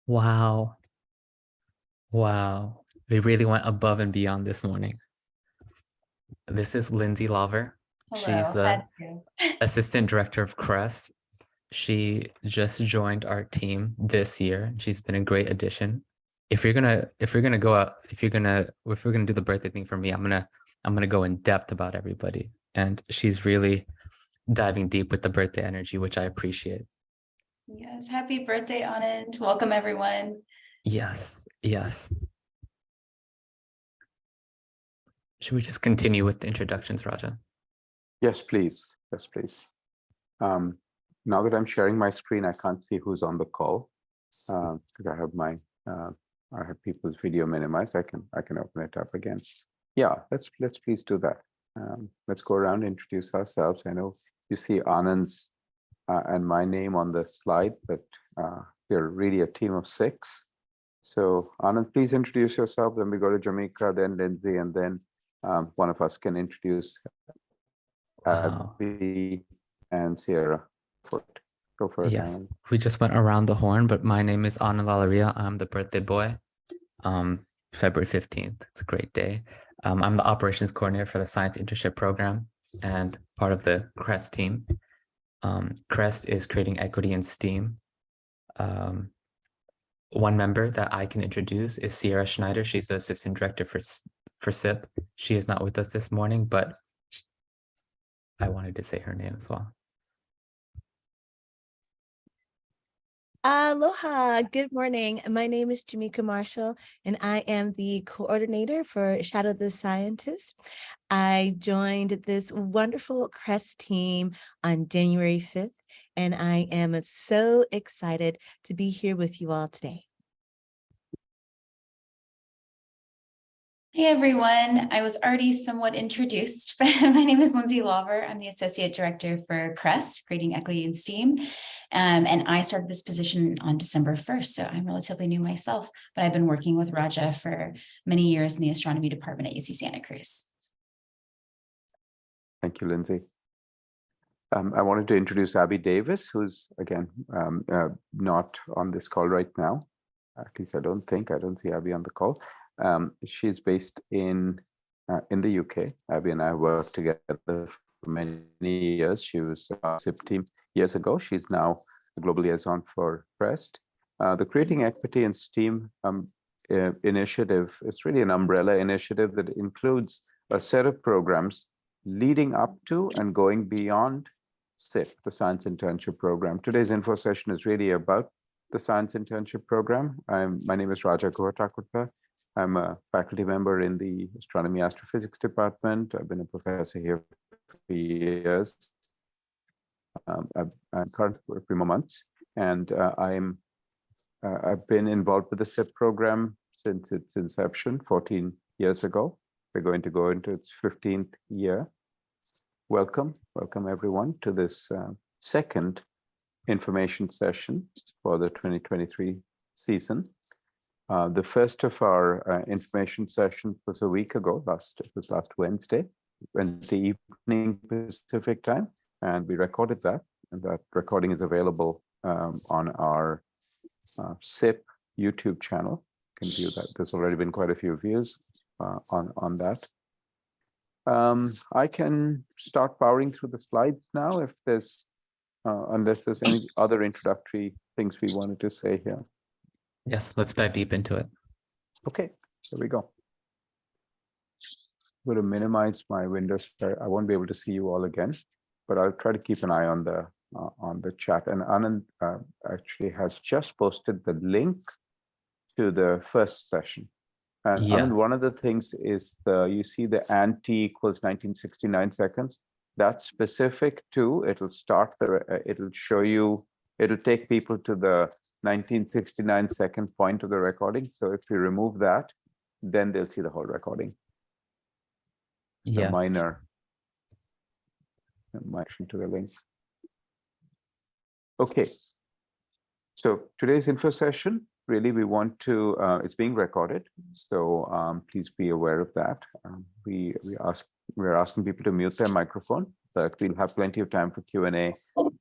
Wow. Wow. We really went above and beyond this morning. This is Lindsay Lover. She's Hello. the Had to. assistant director of Crest. She just joined our team this year. She's been a great addition. If we're gonna go out, if we're gonna do the birthday thing for me, I'm gonna go in depth about everybody. And she's really diving deep with the birthday energy, which I appreciate. Yes, happy birthday, Anand. Welcome, everyone. Yes, yes. Should we just continue with the introductions, Raja? Yes, please. Yes, please. Now that I'm sharing my screen, I can't see who's on the call because I have people's video minimized. I can open it up again. Yeah, let's please do that. Let's go around and introduce ourselves. I know you see Anand's and my name on the slide, but we're really a team of 6. So Anand, please introduce yourself. Then we go to Jamaica, then Lindsay, and then one of us can introduce Abby and Sierra. Go for it. Yes, we just went around the horn, but my name is Anand Lalaria. I'm the birthday boy. February 15th. It's a great day. I'm the operations coordinator for the science internship program and part of the CREST team. CREST is creating equity in STEAM. One member that I can introduce is Sierra Schneider. She's the assistant director for SIP. She is not with us this morning, but I wanted to say her name as well. Aloha, good morning. My name is Jamaica Marshall, and I am the coordinator for Shadow the Scientist. I joined this wonderful CREST team on January 5th, and I am so excited to be here with you all today. Hey, everyone. I was already somewhat introduced, but my name is Lindsay Lover. I'm the associate director for CREST, Creating Equity in STEAM. And I started this position on December 1st, so I'm relatively new myself, but I've been working with Raja for many years in the astronomy department at UC Santa Cruz. Thank you, Lindsay. I wanted to introduce Abby Davis, who's, again, not on this call right now. At least I don't see Abby on the call. She's based in the UK. Abby and I worked together for many years. She was on SIP team years ago. She's now the global liaison for CREST. The Creating Equity in STEAM initiative is really an umbrella initiative that includes a set of programs leading up to and going beyond SIP, the Science Internship Program. Today's info session is really about the Science Internship Program. My name is GuhaThakurta. I'm a faculty member in the Astronomy Astrophysics Department. I've been a professor here for years. I'm currently for a few more months, and I've been involved with the SIP program since its inception 14 years ago. We're going to go into its 15th year. Welcome everyone to this second information session for the 2023 season. The first of our information sessions was a week ago. It was last Wednesday evening Pacific time, and we recorded that. And that recording is available on our SIP YouTube channel. You can view that. There's already been quite a few views on that. I can start powering through the slides now if there's, unless there's any other introductory things we wanted to say here. Yes, let's dive deep into it. Okay, here we go. I'm going to minimize my windows. I won't be able to see you all again, but I'll try to keep an eye on the chat. And Anand actually has just posted the link to the first session. And Yes. Anand, one of the things is you see the t equals 1969 seconds. That's specific to, it'll show you, it'll take people to the 1969 second point of the recording. So if you remove that, then they'll see the whole recording. Yes. The minor to the link. Okay. So today's info session, really we want to, it's being recorded. So please be aware of that. We're asking people to mute their microphone, but we'll have plenty of time for Q&A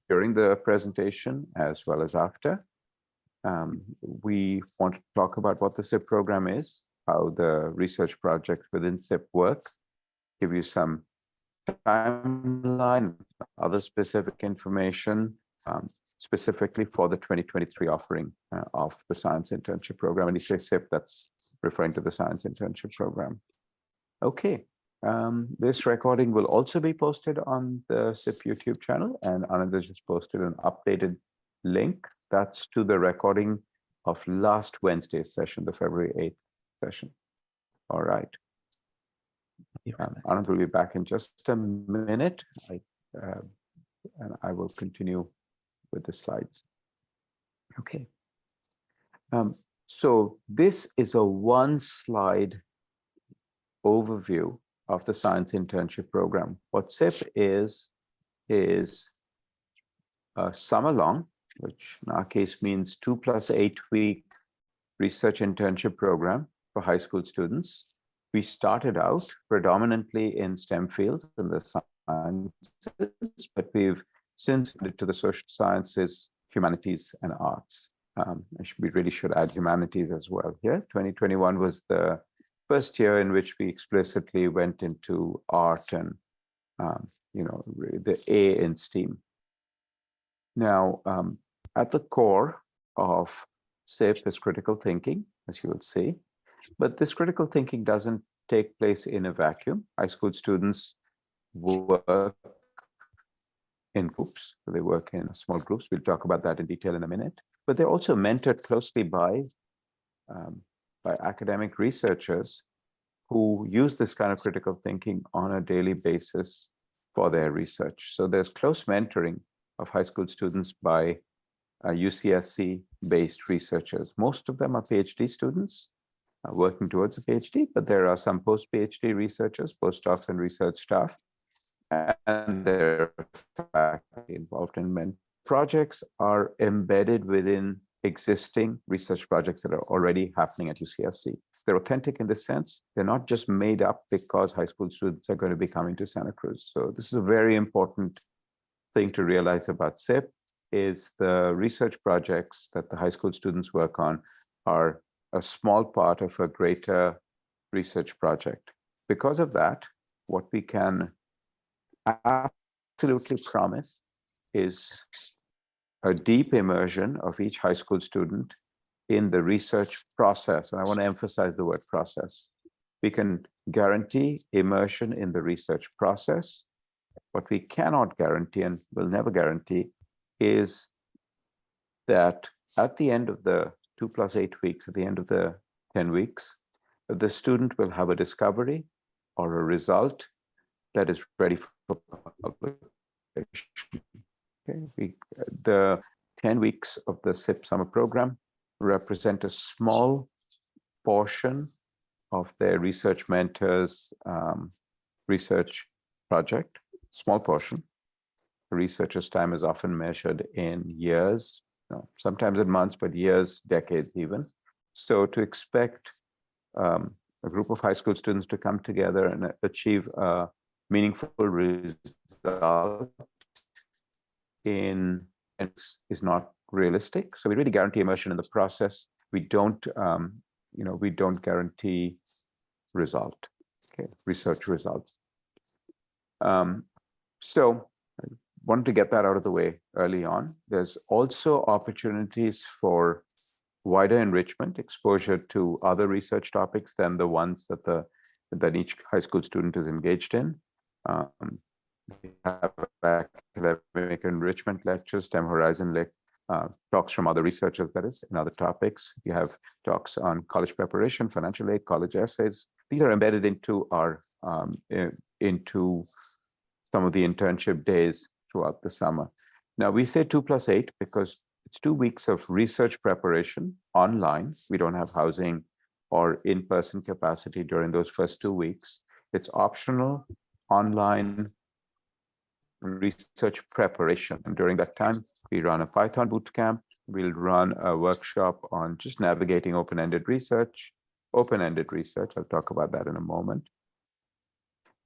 during the presentation as well as after. We want to talk about what the SIP program is, how the research projects within SIP work, give you some timeline, other specific information, specifically for the 2023 offering of the Science Internship Program. And you say SIP, that's referring to the Science Internship Program. Okay, this recording will also be posted on the SIP YouTube channel, and Anand just posted an updated link. That's to the recording of last Wednesday's session, the February 8th session. All right. Anand will be back in just a minute, and I will continue with the slides. Okay. So this is a one-slide overview of the Science Internship Program. What SIP is a summer-long, which in our case means 2 + 8 week research internship program for high school students. We started out predominantly in STEM fields in the sciences, but we've since moved to the social sciences, humanities, and arts. We really should add humanities as well here. 2021 was the first year in which we explicitly went into art and, the A in STEAM. Now, at the core of SIP is critical thinking, as you will see. But this critical thinking doesn't take place in a vacuum. High school students work in groups. So they work in small groups. We'll talk about that in detail in a minute. But they're also mentored closely by academic researchers who use this kind of critical thinking on a daily basis for their research. So there's close mentoring of high school students by UCSC-based researchers. Most of them are PhD students working towards a PhD, but there are some post-PhD researchers, postdocs and research staff, and there are faculty involved in many projects are embedded within existing research projects that are already happening at UCSC. They're authentic in this sense. They're not just made up because high school students are going to be coming to Santa Cruz. So this is a very important thing to realize about SIP is the research projects that the high school students work on are a small part of a greater research project. Because of that, what we can absolutely promise is a deep immersion of each high school student in the research process. And I want to emphasize the word process. We can guarantee immersion in the research process. What we cannot guarantee and will never guarantee is that at the end of the 2 + 8 weeks, at the end of the 10 weeks, the student will have a discovery or a result that is ready for publication. Okay. The 10 weeks of the SIP summer program represent a small portion of their research mentors' research project, small portion. A researcher's time is often measured in years, sometimes in months, but years, decades even. So to expect a group of high school students to come together and achieve a meaningful result is not realistic. So we really guarantee immersion in the process. We don't, we don't guarantee research results. So I wanted to get that out of the way early on. There's also opportunities for wider enrichment, exposure to other research topics than the ones that each high school student is engaged in. We have academic enrichment lectures, STEM Horizon talks from other researchers, that is, in other topics. You have talks on college preparation, financial aid, college essays. These are embedded into our into some of the internship days throughout the summer. Now we say 2 + 8 because it's 2 weeks of research preparation online. We don't have housing or in-person capacity during those first 2 weeks. It's optional online research preparation. And during that time, we run a Python bootcamp. We'll run a workshop on just navigating open-ended research. I'll talk about that in a moment.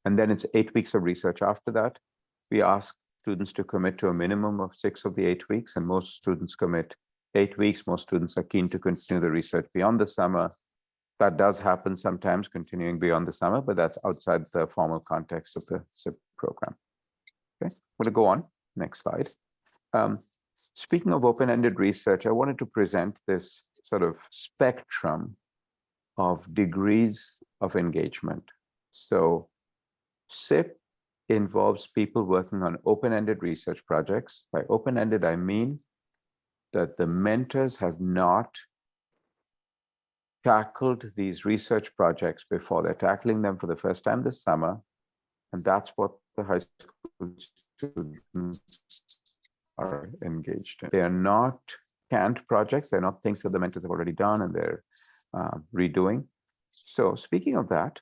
And then it's 8 weeks of research after that. We ask students to commit to a minimum of 6 of the 8 weeks, and most students commit 8 weeks, most students are keen to continue the research beyond the summer. That does happen sometimes, continuing beyond the summer, but that's outside the formal context of the SIP program. Okay, I'm going to go on. Next slide. Speaking of open-ended research, I wanted to present this sort of spectrum of degrees of engagement. So SIP involves people working on open-ended research projects. By open-ended, I mean that the mentors have not tackled these research projects before. They're tackling them for the first time this summer, and that's what the high school students are engaged in. They are not canned projects. They're not things that the mentors have already done and they're redoing. So speaking of that,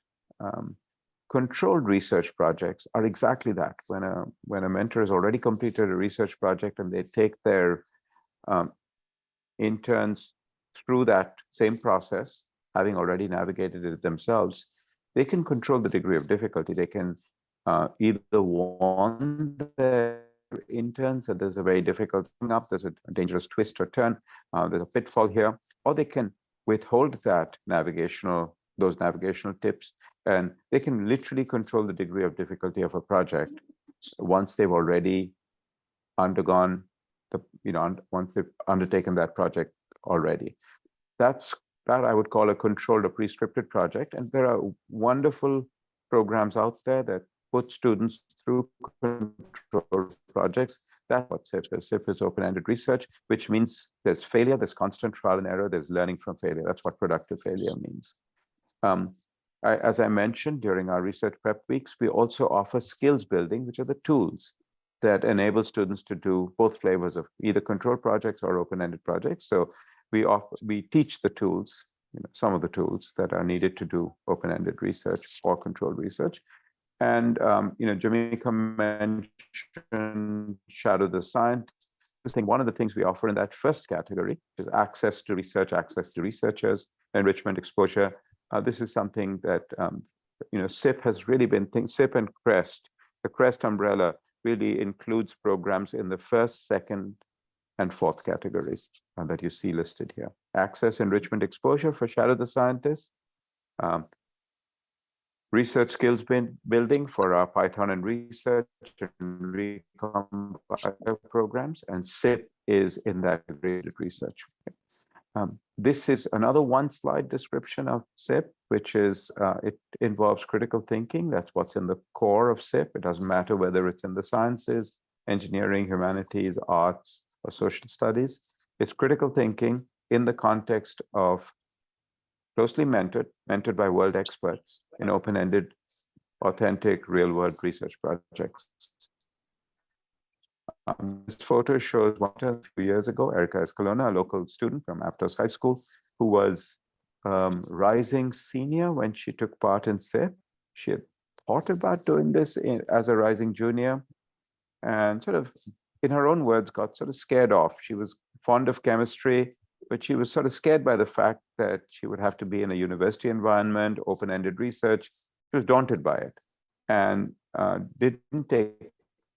controlled research projects are exactly that. When a mentor has already completed a research project and they take their interns through that same process, having already navigated it themselves, they can control the degree of difficulty. They can either warn their interns that there's a very difficult thing up, there's a dangerous twist or turn, there's a pitfall here, or they can withhold those navigational tips, and they can literally control the degree of difficulty of a project once they've already undergone once they've undertaken that project already. That I would call a controlled or pre-scripted project. And there are wonderful programs out there that put students through controlled projects. That's what SIP is. SIP is open-ended research, which means there's failure, there's constant trial and error, there's learning from failure. That's what productive failure means. As I mentioned during our research prep weeks, we also offer skills building, which are the tools that enable students to do both flavors of either controlled projects or open-ended projects. So we teach the tools, some of the tools that are needed to do open-ended research or controlled research. And Jamaica mentioned Shadow the Scientist. One of the things we offer in that first category is access to research, access to researchers, enrichment, exposure. This is something that SIP has really been SIP and CREST. The CREST umbrella really includes programs in the first, second, and fourth categories that you see listed here. Access, enrichment, exposure for Shadow the Scientist. Research skills building for our Python and research and recom programs, and SIP is in that graded research. This is another one-slide description of SIP, which is, it involves critical thinking. That's what's in the core of SIP. It doesn't matter whether it's in the sciences, engineering, humanities, arts, or social studies. It's critical thinking in the context of closely mentored by world experts in open-ended, authentic, real-world research projects. This photo shows one a few years ago, Erica Escalona, a local student from Aptos High School, who was rising senior when she took part in SIP. She had thought about doing this as a rising junior, and sort of, in her own words, got sort of scared off. She was fond of chemistry, but she was sort of scared by the fact that she would have to be in a university environment, open-ended research. She was daunted by it, and didn't take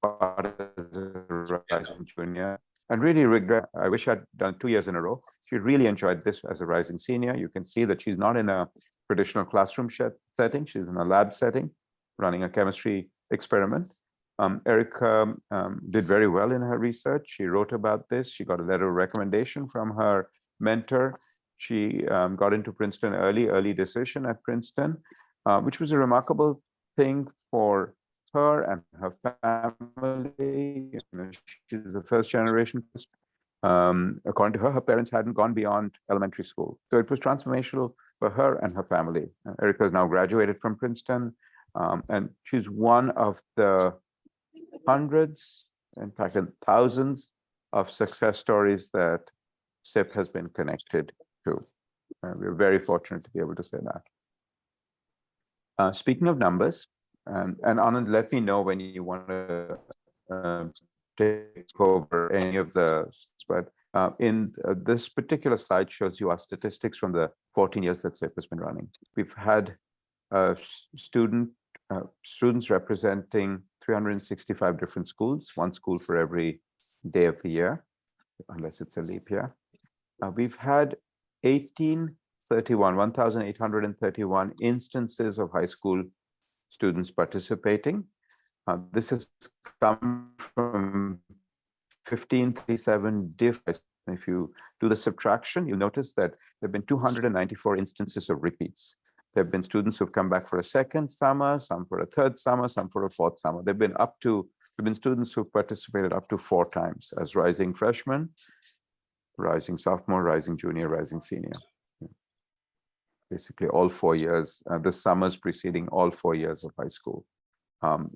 part as a rising junior, and really regret. I wish I'd done 2 years in a row. She really enjoyed this as a rising senior. You can see that she's not in a traditional classroom setting. She's in a lab setting, running a chemistry experiment. Erica did very well in her research. She wrote about this. She got a letter of recommendation from her mentor. She got into Princeton early decision at Princeton, which was a remarkable thing for her and her family. She's the first generation. According to her, her parents hadn't gone beyond elementary school. So it was transformational for her and her family. Erica is now graduated from Princeton, and she's one of the hundreds, in fact, thousands of success stories that SIP has been connected to. We're very fortunate to be able to say that. Speaking of numbers, and Anand, let me know when you want to take over any of the, but in this particular slide shows you our statistics from the 14 years that SIP has been running. We've had students representing 365 different schools, one school for every day of the year, unless it's a leap year. we've had 1,831 instances of high school students participating. This has come from 1537 different. If you do the subtraction, you notice that there have been 294 instances of repeats. There have been students who've come back for a second summer, some for a third summer, some for a fourth summer. There have been students who've participated up to 4 times as rising freshmen, rising sophomore, rising junior, rising senior. Basically all 4 years, the summers preceding all 4 years of high school. And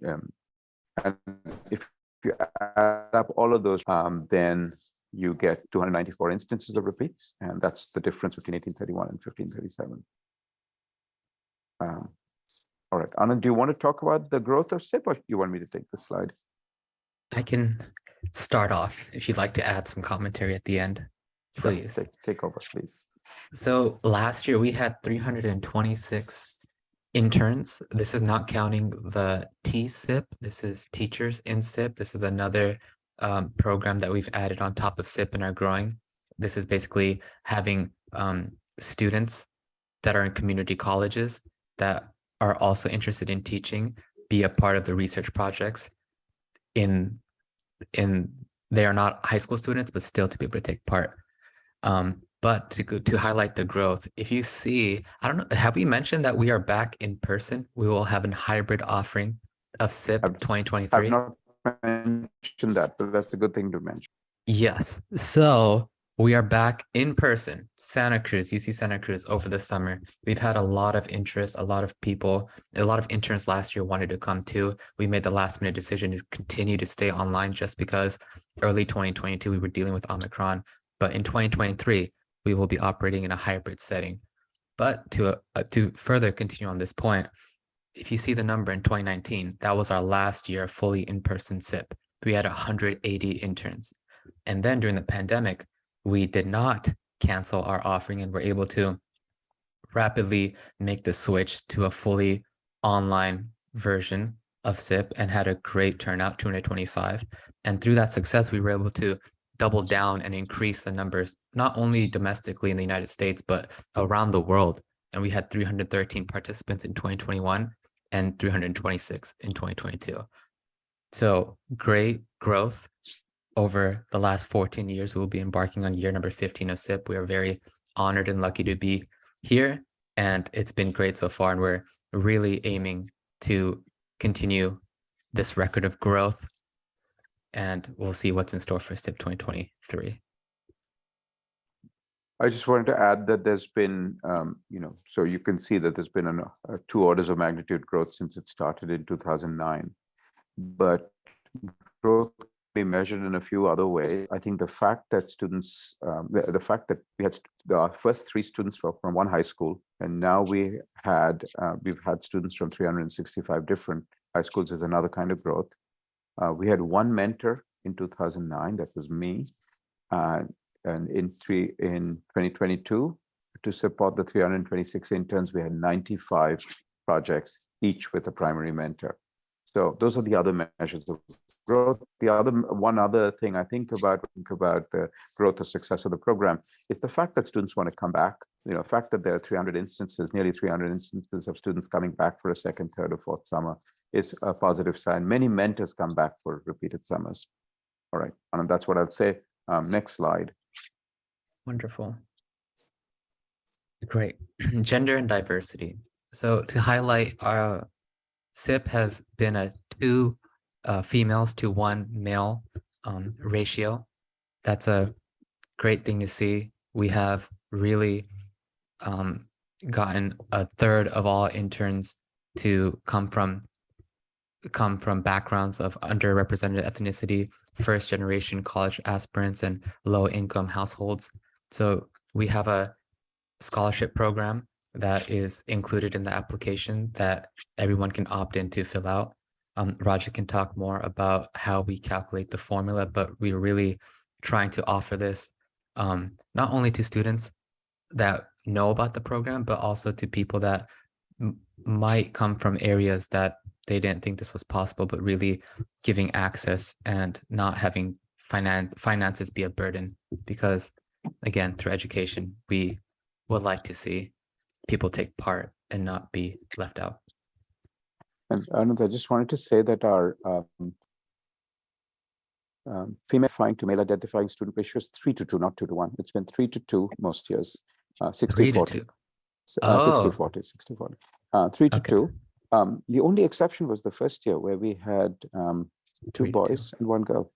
if you add up all of those, then you get 294 instances of repeats, and that's the difference between 1831 and 1537. All right, Anand, do you want to talk about the growth of SIP, or do you want me to take the slide? I can start off if you'd like to add some commentary at the end, please. Sure, take over, please. So last year we had 326 interns. This is not counting the T-SIP. This is teachers in SIP. This is another program that we've added on top of SIP and are growing. This is basically having students that are in community colleges that are also interested in teaching be a part of the research projects. They are not high school students, but still to be able to take part. But to highlight the growth, if you see, I don't know, have we mentioned that we are back in person? We will have a hybrid offering of SIP 2023. I've not mentioned that, but that's a good thing to mention. Yes. So we are back in person, Santa Cruz, UC Santa Cruz over the summer. We've had a lot of interest, a lot of people, a lot of interns last year wanted to come too. We made the last minute decision to continue to stay online just because early 2022, we were dealing with Omicron. But in 2023, we will be operating in a hybrid setting. But to further continue on this point, if you see the number in 2019, that was our last year fully in-person SIP. We had 180 interns. And then during the pandemic, we did not cancel our offering and were able to rapidly make the switch to a fully online version of SIP and had a great turnout, 225. And through that success, we were able to double down and increase the numbers, not only domestically in the United States, but around the world. And we had 313 participants in 2021 and 326 in 2022. So great growth over the last 14 years. We'll be embarking on year number 15 of SIP. We are very honored and lucky to be here, and it's been great so far. And we're really aiming to continue this record of growth, and we'll see what's in store for SIP 2023. I just wanted to add that there's been, so you can see that there's been a 2 orders of magnitude growth since it started in 2009. But growth can be measured in a few other ways. I think the fact that students, the fact that we had the first 3 students from one high school, and now we've had students from 365 different high schools is another kind of growth. We had 1 mentor in 2009, that was me. And in 2022, to support the 326 interns, we had 95 projects, each with a primary mentor. So those are the other measures of growth. One other thing I think about the growth or success of the program is the fact that students want to come back. The fact that there are 300 instances, nearly 300 instances of students coming back for a second, third, or fourth summer is a positive sign. Many mentors come back for repeated summers. All right, and that's what I'd say. Next slide. Wonderful. Great. Gender and diversity. So to highlight, our SIP has been a 2 females to 1 male ratio. That's a great thing to see. We have really gotten 1/3 of all interns to come from backgrounds of underrepresented ethnicity, first generation college aspirants, and low income households. So we have a scholarship program that is included in the application that everyone can opt in to fill out. Raja can talk more about how we calculate the formula, but we're really trying to offer this not only to students that know about the program, but also to people that might come from areas that they didn't think this was possible, but really giving access and not having finances be a burden, because again, through education, we would like to see people take part and not be left out. And Anand, I just wanted to say that our female identifying to male identifying student ratio is 3:2, not 2:1. It's been 3:2 most years, 60-40. 3-2. Oh. 60-40, 60-40. 3:2. Okay. The only exception was the first year where we had 2 boys and 1 girl,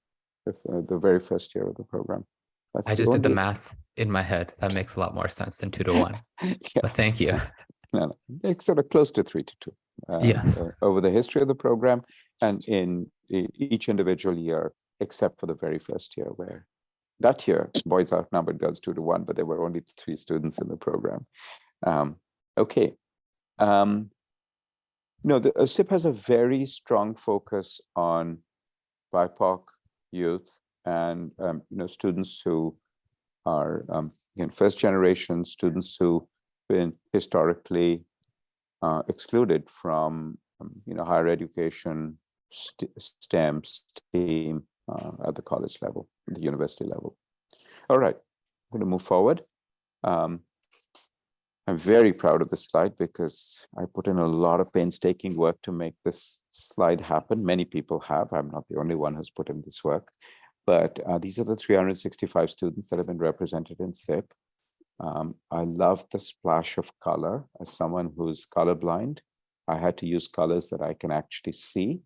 the very first year of the program. I just did the math in my head. That makes a lot more sense than 2:1. Yeah. But thank you. No, it's sort of close to 3:2. Yes. Over the history of the program and in each individual year, except for the very first year, where that year boys outnumbered girls 2:1, but there were only 3 students in the program. Okay. The SIP has a very strong focus on BIPOC youth and students who are again first generation students who've been historically excluded from higher education, STEM, STEAM at the college level, the university level. All right, I'm going to move forward. I'm very proud of this slide because I put in a lot of painstaking work to make this slide happen. Many people have. I'm not the only one who's put in this work. But these are the 365 students that have been represented in SIP. I love the splash of color. As someone who's colorblind, I had to use colors that I can actually see.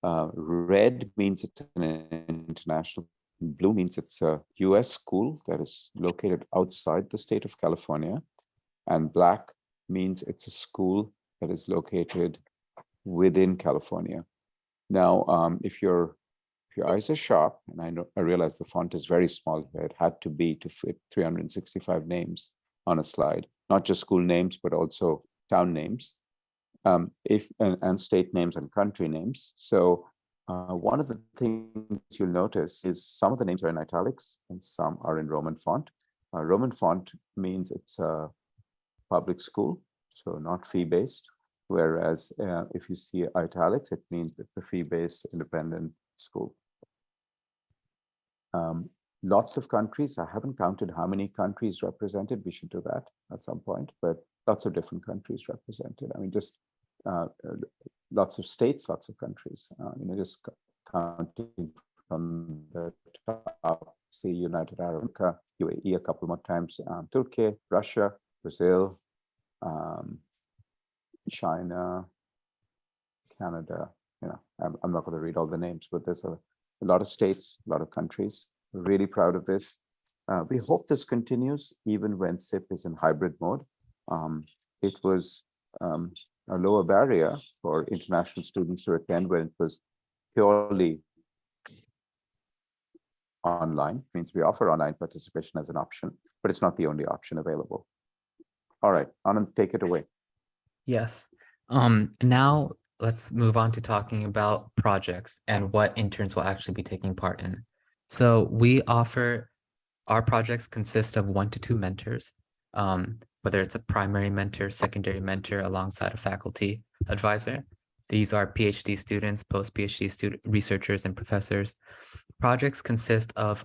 Red means it's an international. Blue means it's a US school that is located outside the state of California. And black means it's a school that is located within California. Now, if your eyes are sharp, and I realize the font is very small here, it had to be to fit 365 names on a slide, not just school names, but also town names, and state names and country names. So one of the things you'll notice is some of the names are in italics and some are in Roman font. Roman font means it's a public school, so not fee-based. Whereas if you see italics, it means it's a fee-based independent school. Lots of countries. I haven't counted how many countries represented. We should do that at some point, but lots of different countries represented. I mean, just lots of states, lots of countries. Just counting from the top, say United Arab Emirates, UAE a couple more times, Turkey, Russia, Brazil, China, Canada. I'm not going to read all the names, but there's a lot of states, a lot of countries. We're really proud of this. We hope this continues even when SIP is in hybrid mode. It was a lower barrier for international students to attend when it was purely online. It means we offer online participation as an option, but it's not the only option available. All right, Anand, take it away. Yes. Now let's move on to talking about projects and what interns will actually be taking part in. So our projects consist of 1 to 2 mentors, whether it's a primary mentor, secondary mentor, alongside a faculty advisor. These are PhD students, post-PhD student researchers, and professors. Projects consist of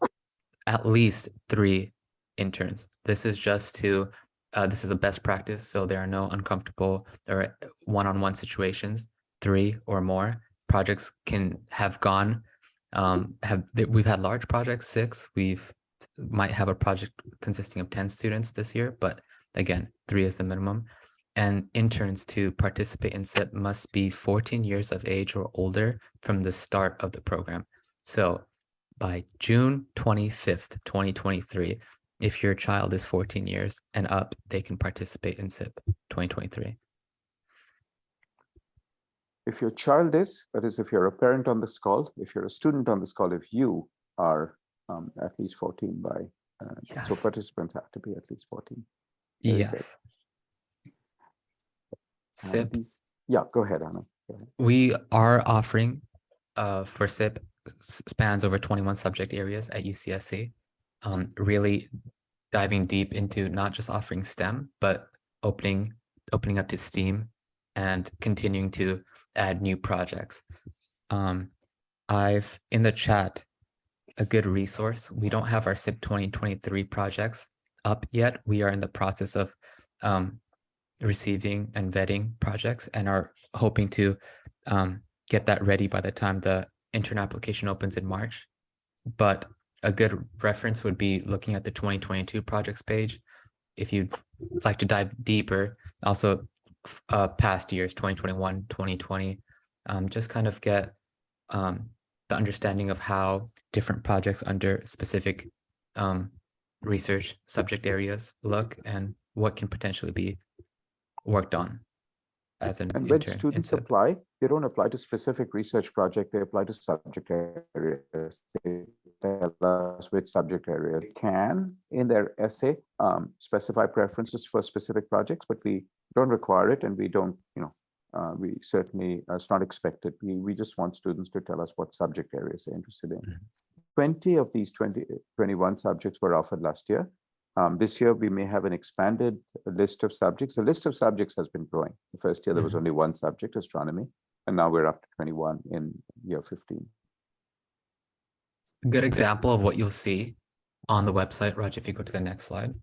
at least 3 interns. This is just to this is a best practice, so there are no uncomfortable or one-on-one situations. 3 or more projects can have gone. We've had large projects, 6. Might have a project consisting of 10 students this year, but again, 3 is the minimum. And interns to participate in SIP must be 14 years of age or older from the start of the program. So by June 25th, 2023, if your child is 14 years and up, they can participate in SIP 2023. If your child is, that is, if you're a parent on this call, if you're a student on this call, if you are at least 14 by, Yes. So participants have to be at least 14. Yes. SIP. Yeah, go ahead, Anna. Go ahead. We are offering for SIP spans over 21 subject areas at UCSC, really diving deep into not just offering STEM, but opening up to STEAM and continuing to add new projects. I've in the chat a good resource. We don't have our SIP 2023 projects up yet. We are in the process of receiving and vetting projects and are hoping to get that ready by the time the intern application opens in March. But a good reference would be looking at the 2022 projects page. If you'd like to dive deeper, also past years, 2021, 2020, just kind of get the understanding of how different projects under specific research subject areas look and what can potentially be worked on as an And when intern. students apply, they don't apply to specific research project, they apply to subject areas. They tell us which subject area. They can, in their essay, specify preferences for specific projects, but we don't require it, and we don't, we certainly, it's not expected. We just want students to tell us what subject areas they're interested in. 20 of these 21 subjects were offered last year. This year, we may have an expanded list of subjects. The list of subjects has been growing. The first year, there was only one subject, astronomy, and now we're up to 21 in year 15. A good example of what you'll see on the website, Raj, if you go to the next slide.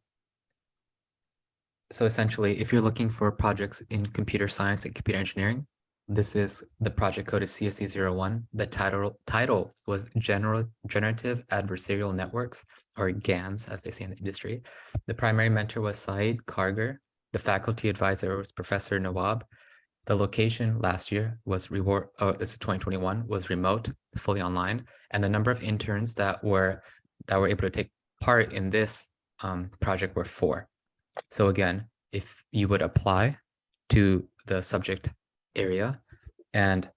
So essentially, if you're looking for projects in computer science and computer engineering, this is the project code is CSE01. The title was Generative Adversarial Networks, or GANs, as they say in the industry. The primary mentor was Saeed Kargar. The faculty advisor was Professor Nawab. The location last year was this is 2021, was remote, fully online, and the number of interns that were able to take part in this project were 4. So again, if you would apply to the subject area, and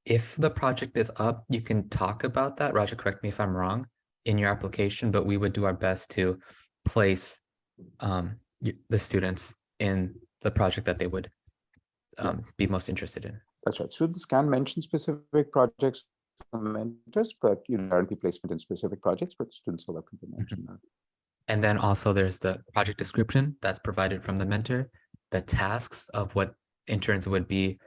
if the project is up, you can talk about that. Raja, correct me if I'm wrong, in your application, but we would do our best to place the students in the project that they would be most interested in. That's right. Students can mention specific projects from mentors, but guarantee placement in specific projects, but students are welcome to mention that. And then also there's the project description that's provided from the mentor, the tasks of what interns would be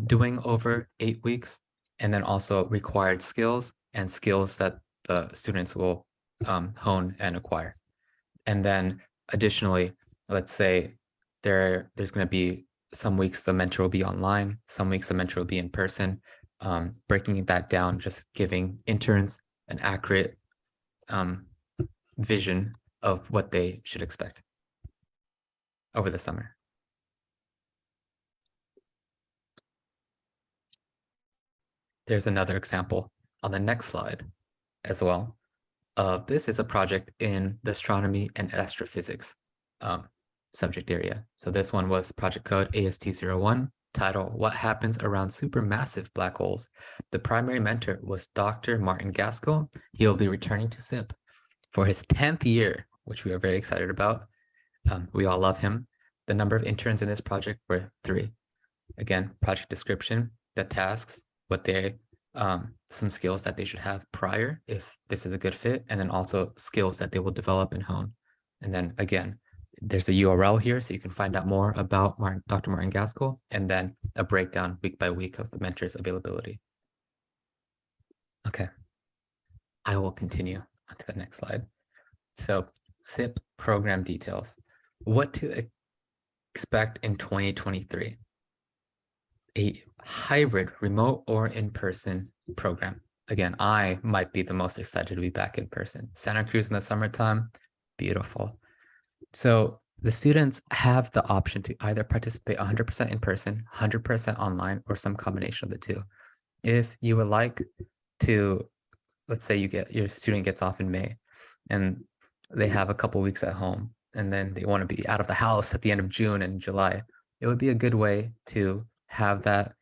doing over 8 weeks, and then also required skills and skills that the students will hone and acquire. And then additionally, let's say there's going to be some weeks the mentor will be online, some weeks the mentor will be in person, breaking that down, just giving interns an accurate vision of what they should expect over the summer. There's another example on the next slide as well. This is a project in the astronomy and astrophysics subject area. So this one was project code AST01, title, What Happens Around Supermassive Black Holes. The primary mentor was Dr. Martin Gaskell. He'll be returning to SIP for his 10th year, which we are very excited about. We all love him. The number of interns in this project were 3. Again, project description, the tasks, what they, some skills that they should have prior if this is a good fit, and then also skills that they will develop and hone. And then again, there's a URL here so you can find out more about Dr. Martin Gaskell, and then a breakdown week by week of the mentor's availability. Okay, I will continue on to the next slide. So SIP program details. What to expect in 2023. A hybrid, remote or in-person program. Again, I might be the most excited to be back in person. Santa Cruz in the summertime, beautiful. So the students have the option to either participate 100% in person, 100% online, or some combination of the two. If you would like to, let's say your student gets off in May and they have a couple weeks at home and then they want to be out of the house at the end of June and July, it would be a good way to have that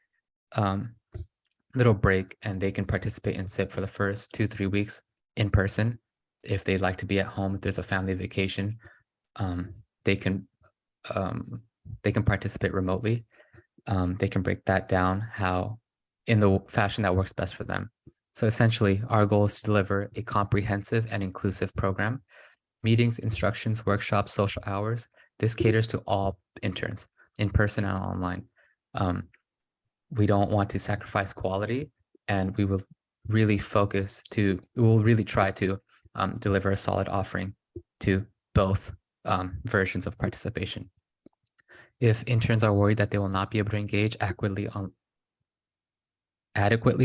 little break, and they can participate in SIP for the first 2-3 weeks in person. If they'd like to be at home, if there's a family vacation, they can participate remotely. They can break that down how in the fashion that works best for them. So essentially, our goal is to deliver a comprehensive and inclusive program. Meetings, instructions, workshops, social hours. This caters to all interns, in person and online. We don't want to sacrifice quality, and we will really try to deliver a solid offering to both versions of participation. If interns are worried that they will not be able to engage adequately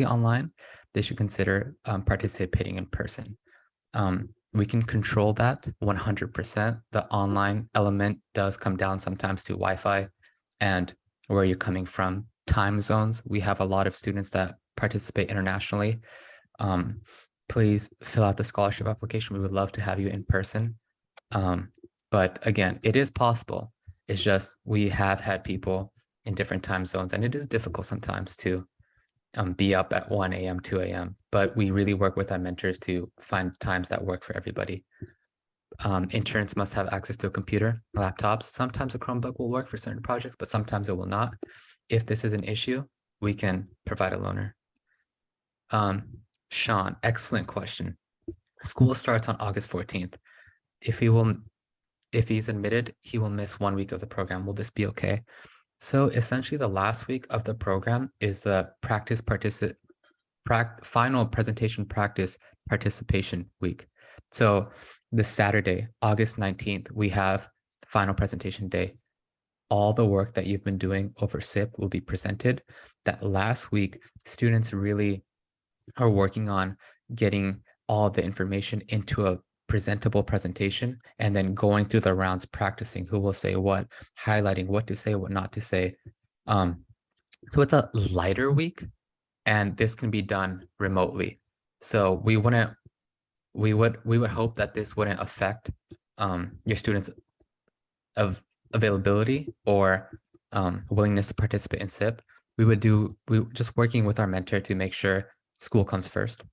online, they should consider participating in person. We can control that 100%. The online element does come down sometimes to Wi-Fi and where you're coming from, time zones. We have a lot of students that participate internationally. Please fill out the scholarship application. We would love to have you in person. But again, it is possible. It's just we have had people in different time zones, and it is difficult sometimes to be up at 1 a.m., 2 a.m. But we really work with our mentors to find times that work for everybody. Interns must have access to a computer, laptops. Sometimes a Chromebook will work for certain projects, but sometimes it will not. If this is an issue, we can provide a loaner. Sean, excellent question. School starts on August 14th. If he's admitted, he will miss 1 week of the program. Will this be okay? So essentially the last week of the program is the final presentation practice participation week. So this Saturday, August 19th, we have final presentation day. All the work that you've been doing over SIP will be presented. That last week, students really are working on getting all the information into a presentable presentation and then going through the rounds, practicing who will say what, highlighting what to say, what not to say. So it's a lighter week, and this can be done remotely. So we would hope that this wouldn't affect your students' of availability or willingness to participate in SIP. We just working with our mentor to make sure school comes first.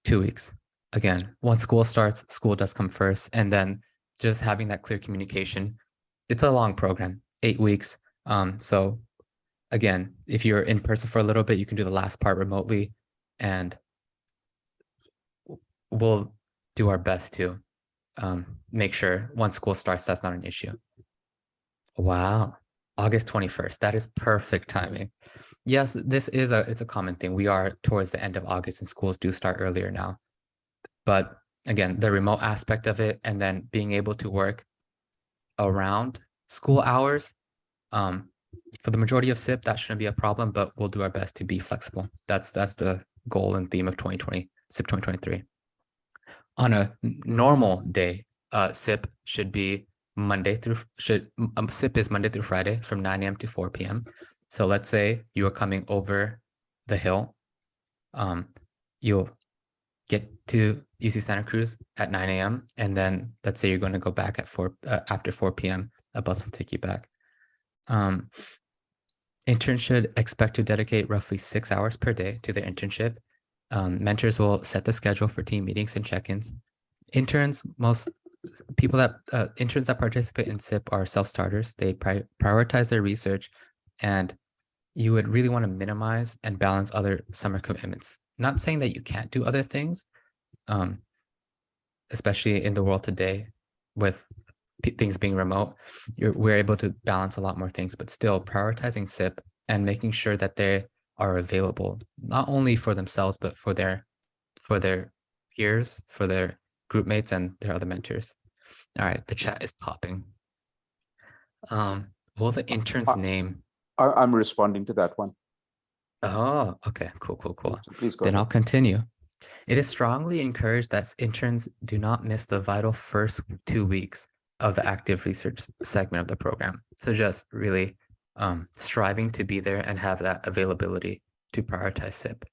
2 weeks. Again, once school starts, school does come first, and then just having that clear communication. It's a long program, 8 weeks. So again, if you're in person for a little bit, you can do the last part remotely, and we'll do our best to make sure once school starts, that's not an issue. Wow, August 21st. That is perfect timing. Yes, it's a common thing. We are towards the end of August and schools do start earlier now. But again, the remote aspect of it and then being able to work around school hours, for the majority of SIP, that shouldn't be a problem, but we'll do our best to be flexible. That's the goal and theme of 2020, SIP 2023. On a normal day, SIP should be SIP is Monday through Friday from 9 a.m. to 4 p.m. So let's say you are coming over the hill. You'll get to UC Santa Cruz at 9 a.m. And then let's say you're going to go back at after 4 p.m. A bus will take you back. Interns should expect to dedicate roughly 6 hours per day to their internship. Mentors will set the schedule for team meetings and check-ins. Interns that participate in SIP are self-starters. They prioritize their research, and you would really want to minimize and balance other summer commitments. Not saying that you can't do other things, especially in the world today with things being remote, we're able to balance a lot more things, but still prioritizing SIP and making sure that they are available, not only for themselves, but for their peers, for their group mates and their other mentors. All right, the chat is popping. Will the intern's name? I'm responding to that one. Oh, okay, cool. So please go Then ahead. I'll continue. It is strongly encouraged that interns do not miss the vital first 2 weeks of the active research segment of the program. So just really striving to be there and have that availability to prioritize SIP.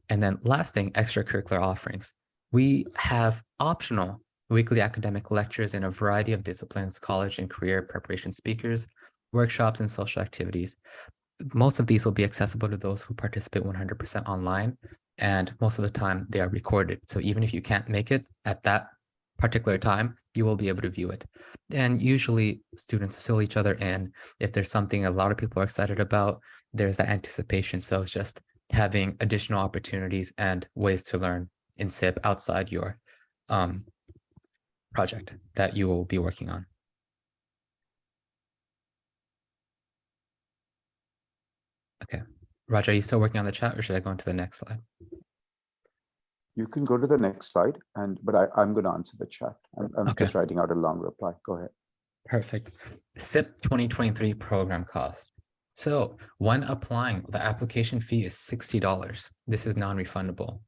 And then last thing, extracurricular offerings. We have optional weekly academic lectures in a variety of disciplines, college and career preparation speakers, workshops, and social activities. Most of these will be accessible to those who participate 100% online, and most of the time they are recorded. So even if you can't make it at that particular time, you will be able to view it. And usually students fill each other in. If there's something a lot of people are excited about, there's that anticipation. So it's just having additional opportunities and ways to learn in SIP outside your project that you will be working on. Okay, Roger, are you still working on the chat or should I go into the next slide? You can go to the next slide, but I'm going to answer the chat. I'm Okay. just writing out a long reply. Go ahead. Perfect. SIP 2023 program costs. So when applying, the application fee is $60. This is non-refundable.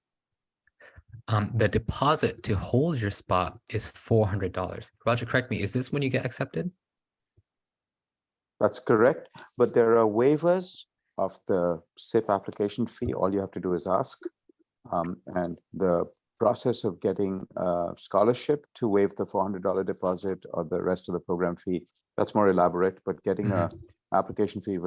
The deposit to hold your spot is $400. Roger, correct me. Is this when you get accepted? That's correct. But there are waivers of the SIP application fee. All you have to do is ask. And the process of getting a scholarship to waive the $400 deposit or the rest of the program fee, that's more elaborate, but getting a application fee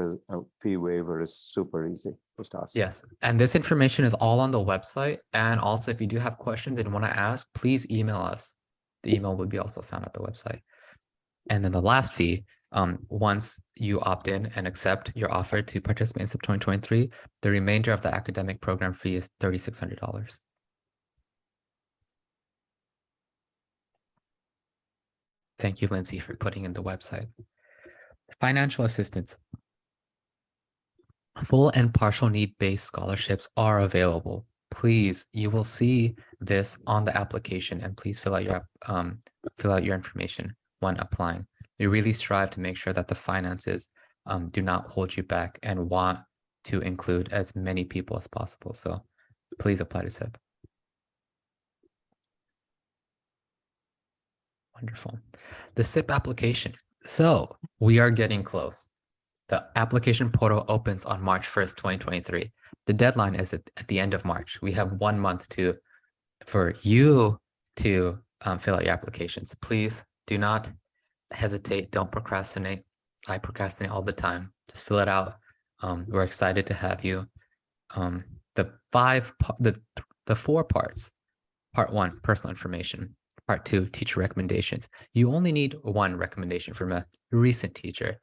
waiver is super easy. Just ask. Yes, and this information is all on the website. And also, if you do have questions and want to ask, please email us. The email will be also found at the website. And then the last fee, once you opt in and accept your offer to participate in SIP 2023, the remainder of the academic program fee is $3,600. Thank you, Lindsay, for putting in the website. Financial assistance. Full and partial need-based scholarships are available. Please, you will see this on the application, and please fill out your information when applying. We really strive to make sure that the finances do not hold you back and want to include as many people as possible. So please apply to SIP. Wonderful. The SIP application. So we are getting close. The application portal opens on March 1st, 2023. The deadline is at the end of March. We have 1 month for you to fill out your applications. Please do not hesitate. Don't procrastinate. I procrastinate all the time. Just fill it out. We're excited to have you. The 4 parts. Part 1, personal information. Part 2, teacher recommendations. You only need 1 recommendation from a recent teacher.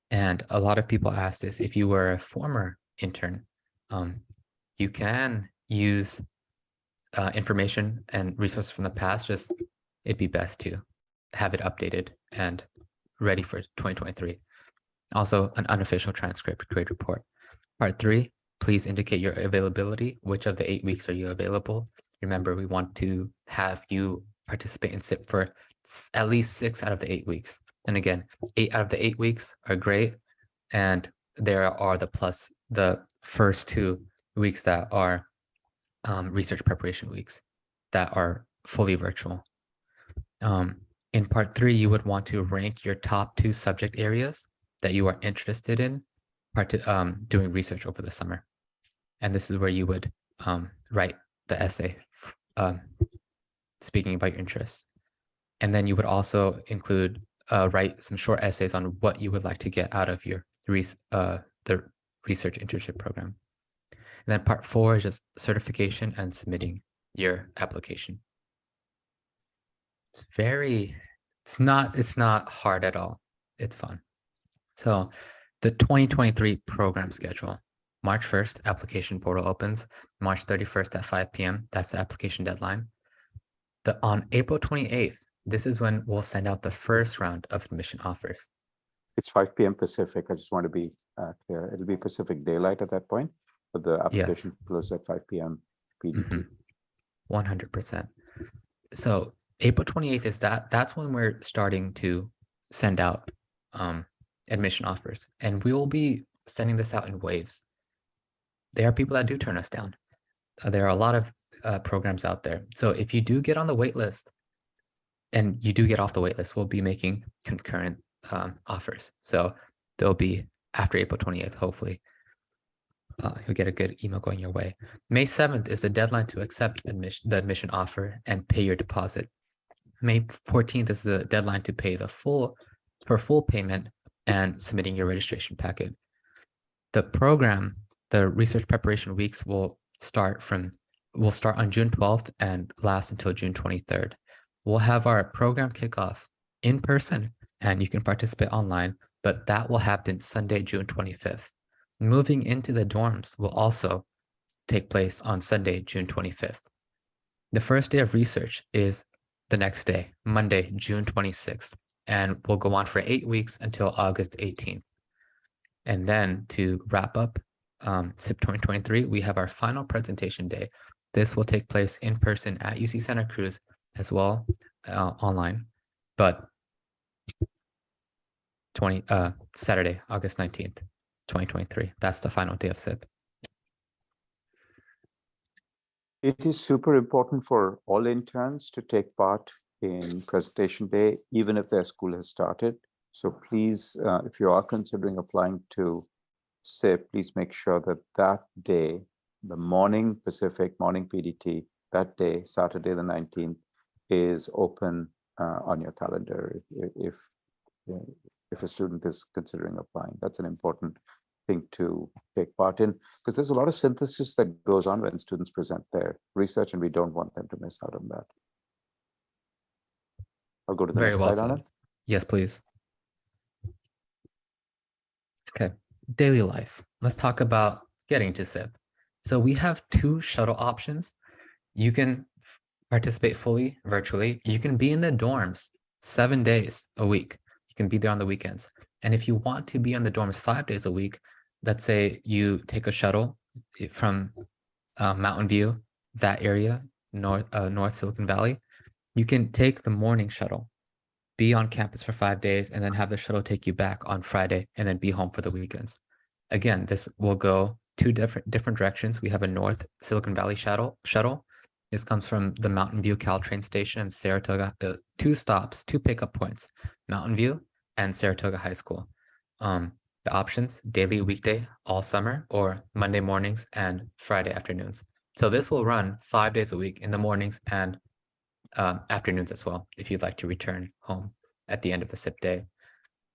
And a lot of people ask this, if you were a former intern, you can use information and resources from the past. Just it'd be best to have it updated and ready for 2023. Also, an unofficial transcript, grade report. Part 3, please indicate your availability. Which of the 8 weeks are you available? Remember, we want to have you participate in SIP for at least 6 out of the 8 weeks. And again, 8 out of the 8 weeks are great. And there are the first 2 weeks that are research preparation weeks that are fully virtual. In part 3, you would want to rank your top 2 subject areas that you are interested in doing research over the summer. And this is where you would write the essay speaking about your interests. And then you would also include write some short essays on what you would like to get out of your the research internship program. And then part 4 is just certification and submitting your application. It's not hard at all. It's fun. So the 2023 program schedule. March 1st, application portal opens. March 31st at 5 p.m. That's the application deadline. On April 28th, this is when we'll send out the first round of admission offers. It's 5 p.m. Pacific. I just want to be clear. It'll be Pacific daylight at that point, but the application closes at 5 p.m. PDT. 100%. So April 28th is that's when we're starting to send out admission offers, and we will be sending this out in waves. There are people that do turn us down. There are a lot of programs out there. So if you do get on the wait list and you do get off the wait list, we'll be making concurrent offers. So they'll be after April 28th, hopefully. You'll get a good email going your way. May 7th is the deadline to accept the admission offer and pay your deposit. May 14th is the deadline to pay full payment and submitting your registration packet. The program, the research preparation weeks will start on June 12th and last until June 23rd. We'll have our program kickoff in person, and you can participate online, but that will happen Sunday, June 25th. Moving into the dorms will also take place on Sunday, June 25th. The first day of research is the next day, Monday, June 26th, and will go on for 8 weeks until August 18th. And then to wrap up SIP 2023, we have our final presentation day This will take place in person at UC Santa Cruz as well, online, but Saturday, August 19th, 2023. That's the final day of SIP. It is super important for all interns to take part in presentation day, even if their school has started. So please, if you are considering applying to SIP, please make sure that that day, the morning Pacific, morning PDT, that day, Saturday the 19th, is open on your calendar if a student is considering applying. That's an important thing to take part in, because there's a lot of synthesis that goes on when students present their research, and we don't want them to miss out on that. I'll go to the Very next well slide, said. Anand. Yes, please. Okay, daily life. Let's talk about getting to SIP. So we have 2 shuttle options. You can participate fully virtually. You can be in the dorms 7 days a week. You can be there on the weekends. And if you want to be in the dorms 5 days a week, let's say you take a shuttle from Mountain View, that area, North Silicon Valley, you can take the morning shuttle, be on campus for 5 days, and then have the shuttle take you back on Friday and then be home for the weekends. Again, this will go 2 different directions. We have a North Silicon Valley shuttle. This comes from the Mountain View Caltrain station in Saratoga. 2 stops, 2 pickup points, Mountain View and Saratoga High School. The options, daily weekday, all summer, or Monday mornings and Friday afternoons. So this will run 5 days a week in the mornings and afternoons as well, if you'd like to return home at the end of the SIP day.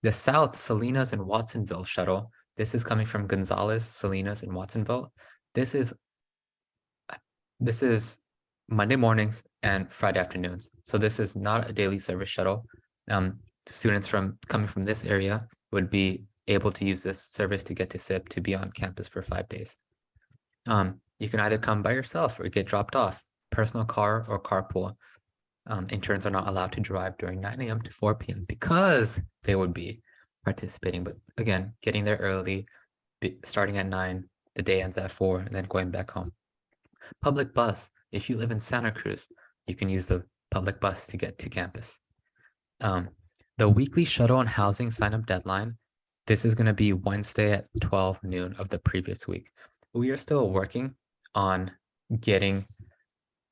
The South Salinas and Watsonville shuttle, this is coming from Gonzales, Salinas, and Watsonville. This is Monday mornings and Friday afternoons. So this is not a daily service shuttle. Students coming from this area would be able to use this service to get to SIP to be on campus for 5 days. You can either come by yourself or get dropped off, personal car or carpool. Interns are not allowed to drive during 9 a.m. to 4 p.m. because they would be participating. But again, getting there early, starting at 9, the day ends at 4, and then going back home. Public bus. If you live in Santa Cruz, you can use the public bus to get to campus. The weekly shuttle and housing sign-up deadline, this is going to be Wednesday at 12 noon of the previous week. We are still working on getting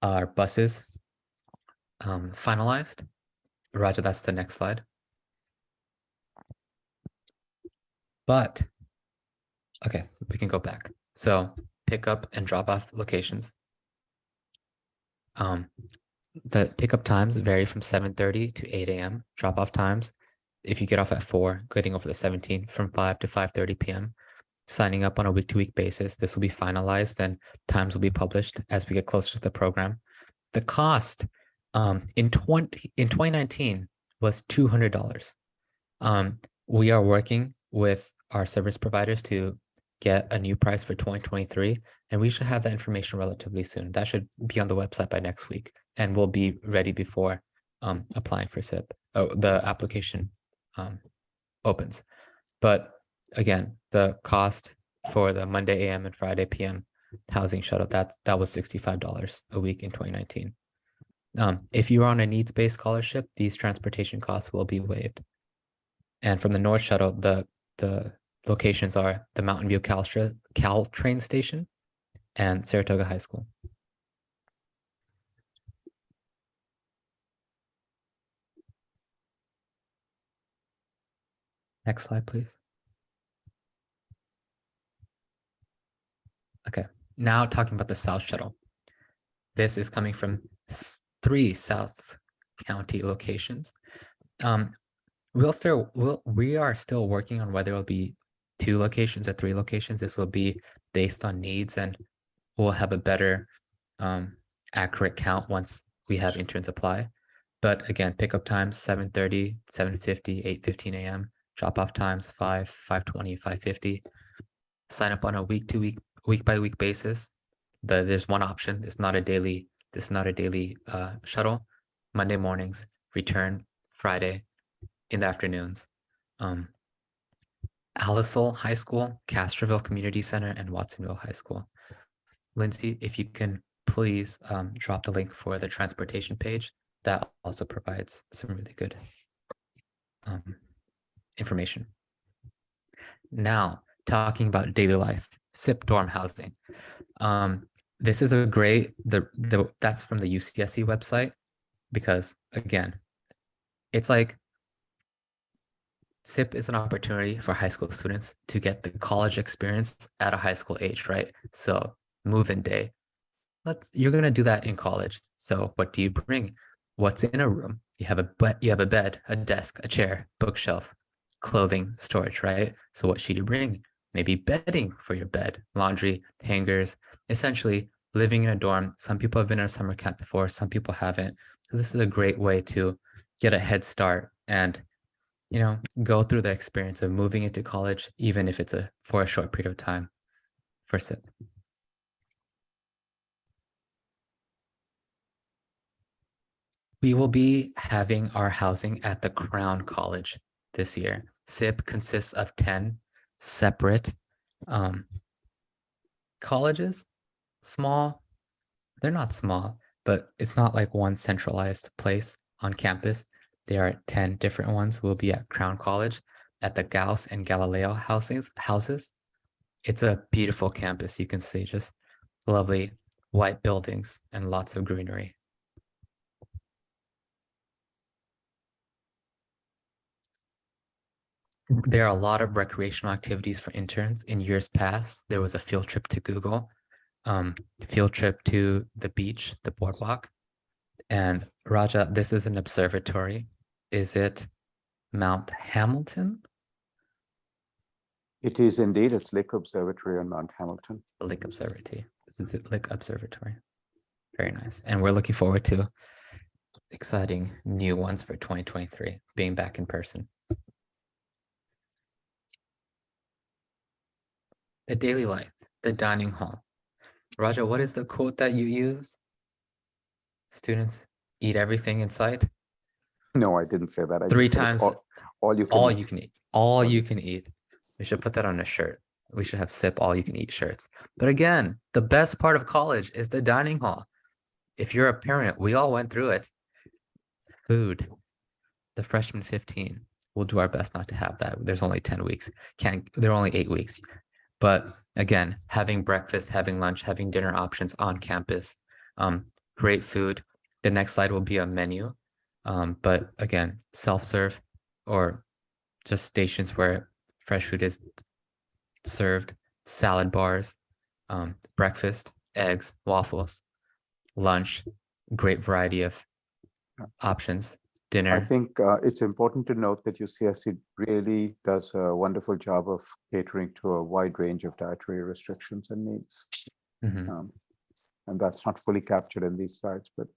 our buses finalized. Roger, that's the next slide. But, okay, we can go back. So pickup and drop off locations. The pickup times vary from 7:30 to 8 a.m. Drop off times, if you get off at 4, getting over the 17th, from 5 to 5:30 p.m. Signing up on a week-to-week basis. This will be finalized and times will be published as we get closer to the program. The cost in 2019 was $200. We are working with our service providers to get a new price for 2023, and we should have that information relatively soon. That should be on the website by next week, and we'll be ready before applying for SIP. The application opens. But again, the cost for the Monday AM and Friday PM housing shuttle, that was $65 a week in 2019. If you're on a needs-based scholarship, these transportation costs will be waived. And from the North Shuttle, the locations are the Mountain View Caltrain station and Saratoga High School. Next slide, please. Okay, now talking about the South Shuttle. This is coming from 3 South County locations. We are still working on whether it'll be 2 locations or 3 locations. This will be based on needs, and we'll have a better accurate count once we have interns apply. But again, pickup times 7:30, 7:50, 8:15 a.m. Drop off times 5, 5:20, 5:50. Sign up on a week by week basis. There's one option. It's not a daily. This is not a daily shuttle. Monday mornings, return Friday in the afternoons. Alisol High School, Castroville Community Center, and Watsonville High School. Lindsay, if you can please drop the link for the transportation page. That also provides some really good information. Now, talking about daily life, SIP dorm housing. This is a great, that's from the UCSC website, because again, it's like SIP is an opportunity for high school students to get the college experience at a high school age, right? So move-in day, you're gonna do that in college. So what do you bring? What's in a room? You have a bed, a desk, a chair, bookshelf, clothing, storage, right? So what should you bring? Maybe bedding for your bed, laundry, hangers, essentially living in a dorm. Some people have been in a summer camp before, some people haven't. So this is a great way to get a head start and, you know, go through the experience of moving into college, even if it's for a short period of time for SIP. We will be having our housing at the Crown College this year. SIP consists of 10 separate colleges. Small, they're not small, but it's not like one centralized place on campus. There are 10 different ones. We'll be at Crown College at the Gauss and Galileo houses. It's a beautiful campus. You can see just lovely white buildings and lots of greenery. There are a lot of recreational activities for interns. In years past, there was a field trip to Google, field trip to the beach, the boardwalk. And Raja, this is an observatory. Is it Mount Hamilton? It is indeed. It's Lake Observatory on Mount Hamilton. Lake Observatory. Is it Lake Observatory? Very nice. And we're looking forward to exciting new ones for 2023, being back in person. The daily life, the dining hall. Raja, what is the quote that you use? Students eat everything in sight. No, I didn't say that. I Three just said it's times all you can all eat. you can eat. All you can eat. We should put that on a shirt. We should have SIP all you can eat shirts. But again, the best part of college is the dining hall. If you're a parent, we all went through it. Food, the freshman 15. We'll do our best not to have that. There's only 10 weeks. There are only 8 weeks. But again, having breakfast, having lunch, having dinner options on campus, great food. The next slide will be a menu. But again, self-serve or just stations where fresh food is served, salad bars, breakfast, eggs, waffles, lunch, great variety of options, dinner. I think it's important to note that UCSC really does a wonderful job of catering to a wide range of dietary restrictions and needs. Mhm. And that's not fully captured in these slides, but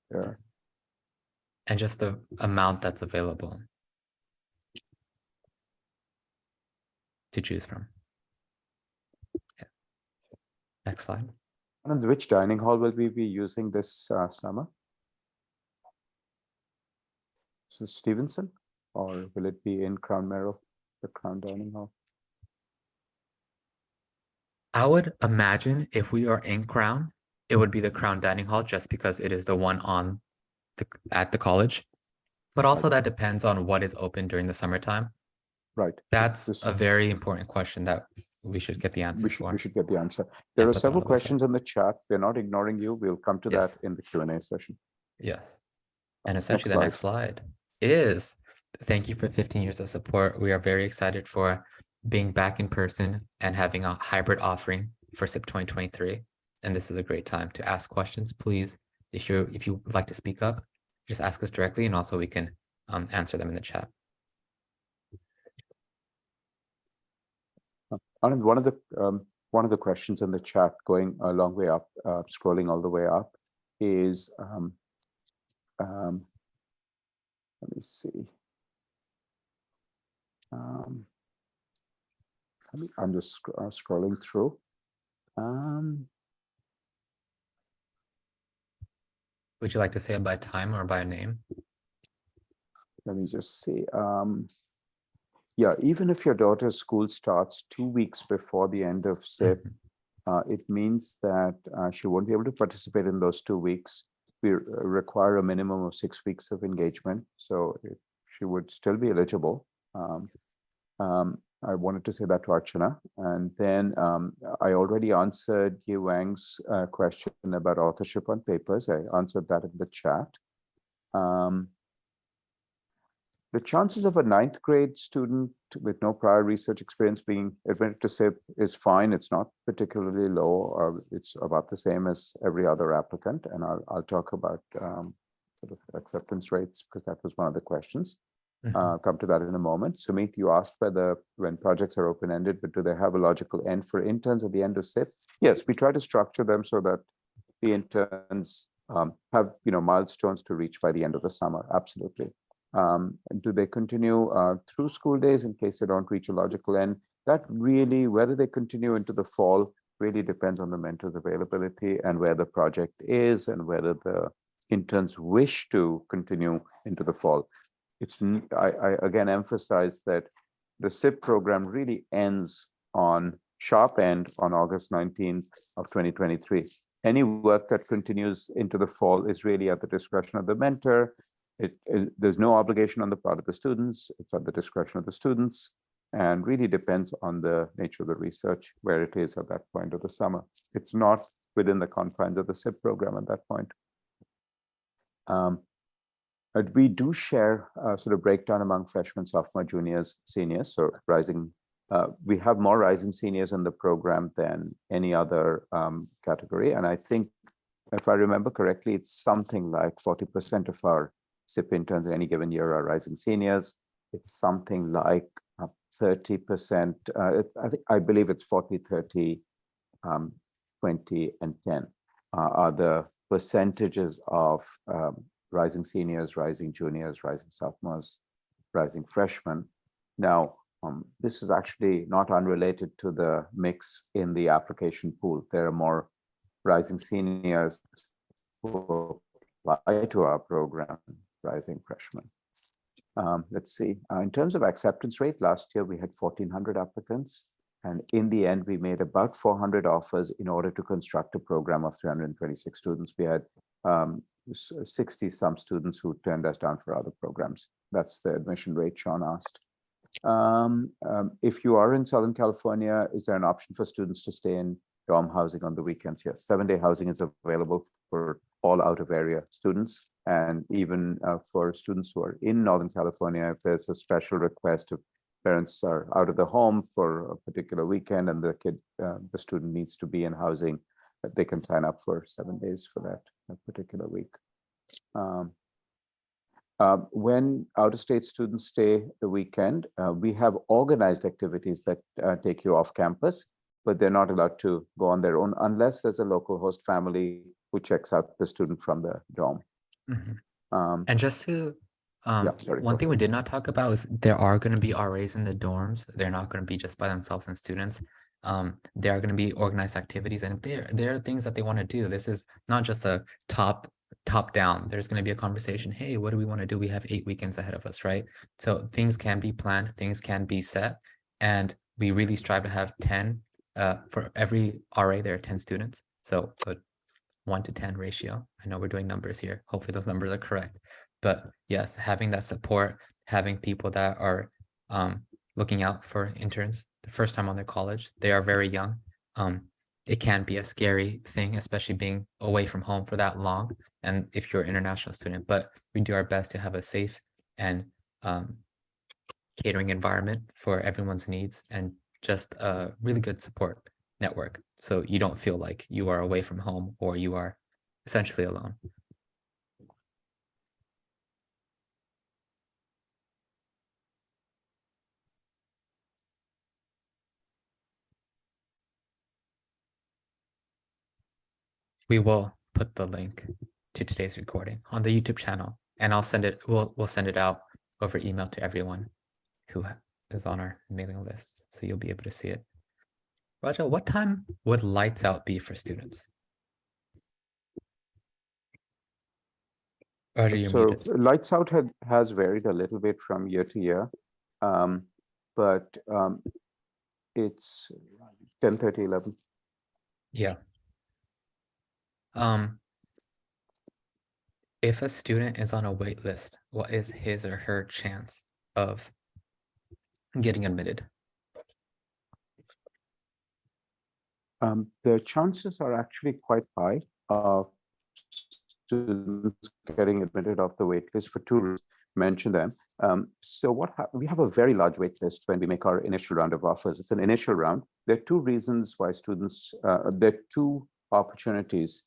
And just the amount that's available to choose from. Yeah. Next slide. and which dining hall will we be using this summer? Is it Stevenson, or will it be in Crown Merrill, the Crown Dining Hall? I would imagine if we are in Crown, it would be the Crown Dining Hall just because it is the one on at the college. But also that depends on what is open during the summertime. Right. That's a very important question that we should get the answer for. We should get the answer. There are put that on several the website. questions in the chat. We're not ignoring you. We'll come to Yes. that in the Q&A session. Yes. And essentially Next the next slide is thank you for 15 years of support. We are very excited for being back in person and having a hybrid offering for SIP 2023. And this is a great time to ask questions. Please, if you would like to speak up, just ask us directly, and also we can answer them in the chat. Anand, one of the questions in the chat, going a long way up, scrolling all the way up, is let me see. I'm just scrolling through. Would you like to say it by time or by name? Let me just see. Yeah, even if your daughter's school starts 2 weeks before the end of SIP, it means that she won't be able to participate in those 2 weeks. We require a minimum of 6 weeks of engagement, so she would still be eligible. I wanted to say that to Archana. And then I already answered Yi Wang's question about authorship on papers. I answered that in the chat. The chances of a 9th grade student with no prior research experience being admitted to SIP is fine. It's not particularly low. It's about the same as every other applicant. And I'll talk about sort of acceptance rates because that was one of the questions. Come to that in a moment. Sumit, you asked whether when projects are open-ended, but do they have a logical end for interns at the end of SIP? Yes, we try to structure them so that the interns have milestones to reach by the end of the summer. Absolutely. Do they continue through school days in case they don't reach a logical end? That really, whether they continue into the fall, really depends on the mentor's availability and where the project is and whether the interns wish to continue into the fall. I again emphasize that the SIP program really ends on sharp end on August 19th of 2023. Any work that continues into the fall is really at the discretion of the mentor. There's no obligation on the part of the students. It's at the discretion of the students and really depends on the nature of the research, where it is at that point of the summer. It's not within the confines of the SIP program at that point. We do share sort of breakdown among freshmen, sophomore, juniors, seniors. So rising, we have more rising seniors in the program than any other category. And I think, if I remember correctly, it's something like 40% of our SIP interns in any given year are rising seniors. It's something like 30%. I believe it's 40, 30, 20, and 10 are the percentages of rising seniors, rising juniors, rising sophomores, rising freshmen. Now, this is actually not unrelated to the mix in the application pool. There are more rising seniors who apply to our program, rising freshmen. Let's see. In terms of acceptance rate, last year we had 1,400 applicants. And in the end, we made about 400 offers in order to construct a program of 326 students. We had 60 some students who turned us down for other programs. That's the admission rate Sean asked. If you are in Southern California, is there an option for students to stay in dorm housing on the weekends? Yes, 7-day housing is available for all out of area students. And even for students who are in Northern California, if there's a special request, if parents are out of the home for a particular weekend and the student needs to be in housing, they can sign up for 7 days for that particular week. When out-of-state students stay the weekend, we have organized activities that take you off campus, but they're not allowed to go on their own unless there's a local host family who checks out the student from the dorm. And just to, one thing we did not talk about is there are going to be RAs in the dorms. They're not going to be just by themselves and students. There are going to be organized activities, and if there are things that they want to do. This is not just a top down. There's going to be a conversation. Hey, what do we want to do? We have 8 weekends ahead of us, right? So things can be planned, things can be set, and we really strive to have 10 for every RA. There are 10 students, so a 1-to-10 ratio. I know we're doing numbers here. Hopefully those numbers are correct. But yes, having that support, having people that are looking out for interns the first time on their college. They are very young. It can be a scary thing, especially being away from home for that long. And if you're an international student, but we do our best to have a safe and catering environment for everyone's needs and just a really good support network. So you don't feel like you are away from home or you are essentially alone. We will put the link to today's recording on the YouTube channel, and I'll send it. We'll send it out over email to everyone who is on our mailing list, so you'll be able to see it. Raja, what time would lights out be for students? Raja, you're so muted. lights out has varied a little bit from year to year, but it's 10:30, 11. Yeah. If a student is on a wait list, what is his or her chance of getting admitted? The chances are actually quite high of students getting admitted off the wait list for two reasons. Mention them. So we have a very large wait list when we make our initial round of offers. It's an initial round. There are two reasons why students, there are two opportunities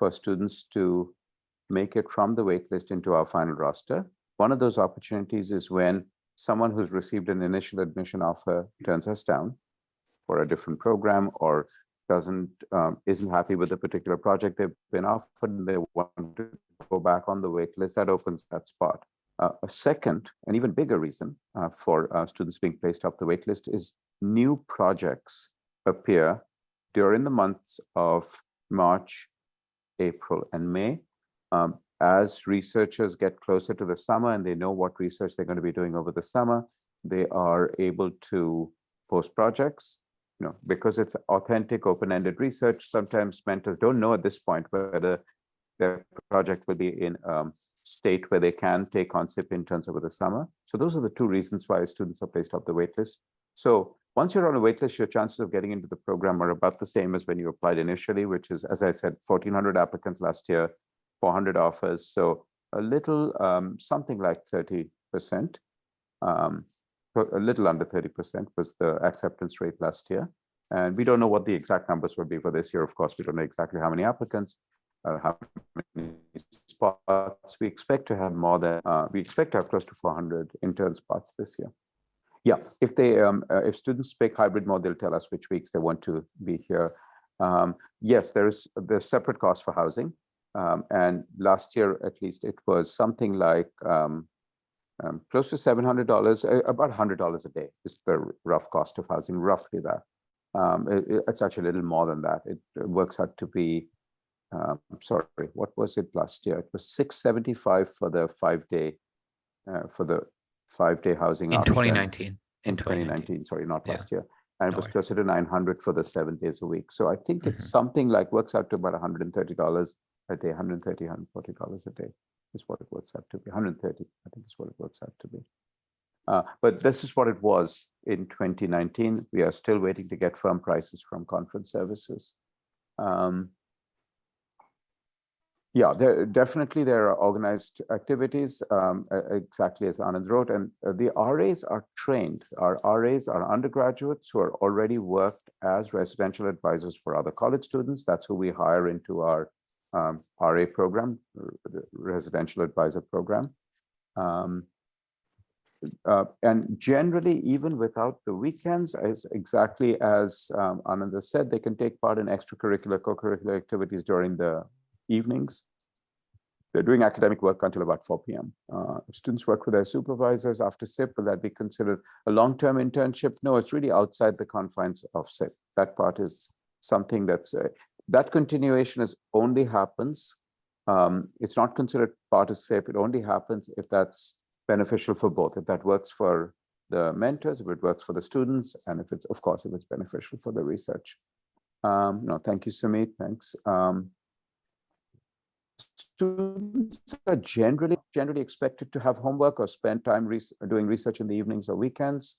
for students to make it from the wait list into our final roster. One of those opportunities is when someone who's received an initial admission offer turns us down for a different program or isn't happy with the particular project they've been offered and they want to go back on the wait list. That opens that spot. A second and even bigger reason for students being placed off the wait list is new projects appear during the months of March, April, and May. As researchers get closer to the summer and they know what research they're going to be doing over the summer, they are able to post projects. Because it's authentic, open-ended research, sometimes mentors don't know at this point whether their project will be in a state where they can take concept interns over the summer. So those are the two reasons why students are placed off the waitlist. So once you're on a waitlist, your chances of getting into the program are about the same as when you applied initially, which is, as I said, 1,400 applicants last year, 400 offers. So a little, something like 30%. A little under 30% was the acceptance rate last year. And we don't know what the exact numbers will be for this year. Of course, we don't know exactly how many applicants, how many spots. We expect to have more than, we expect to have close to 400 intern spots this year. Yeah, if students pick hybrid mode, they'll tell us which weeks they want to be here. Yes, there's separate cost for housing. And last year, at least, it was something like, close to $700, about $100 a day is the rough cost of housing, roughly that. It's actually a little more than that. It works out to be, sorry, what was it last year? It was $675 for the 5-day, housing In option. 2019. In 2019, sorry, not last year. And it No was worries. closer to $900 for the 7 days a week. So I think it's something like, works out to about $130 a day, $130, $140 a day is what it works out to be. 130, I think is what it works out to be. But this is what it was in 2019. We are still waiting to get firm prices from conference services. Yeah, there are organized activities, exactly as Anand wrote, and the RAs are trained. Our RAs are undergraduates who are already worked as residential advisors for other college students. That's who we hire into our RA program, the residential advisor program. And generally, even without the weekends, exactly as Ananda said, they can take part in extracurricular, co-curricular activities during the evenings. They're doing academic work until about 4 p.m. Students work with their supervisors after SIP. Will that be considered a long-term internship? No, it's really outside the confines of SIP. That part is something that's, that continuation only happens. It's not considered part of SIP. It only happens if that's beneficial for both. If that works for the mentors, if it works for the students, and if it's, of course, if it's beneficial for the research. No, thank you, Sumit. Thanks. Students are generally expected to have homework or spend time doing research in the evenings or weekends.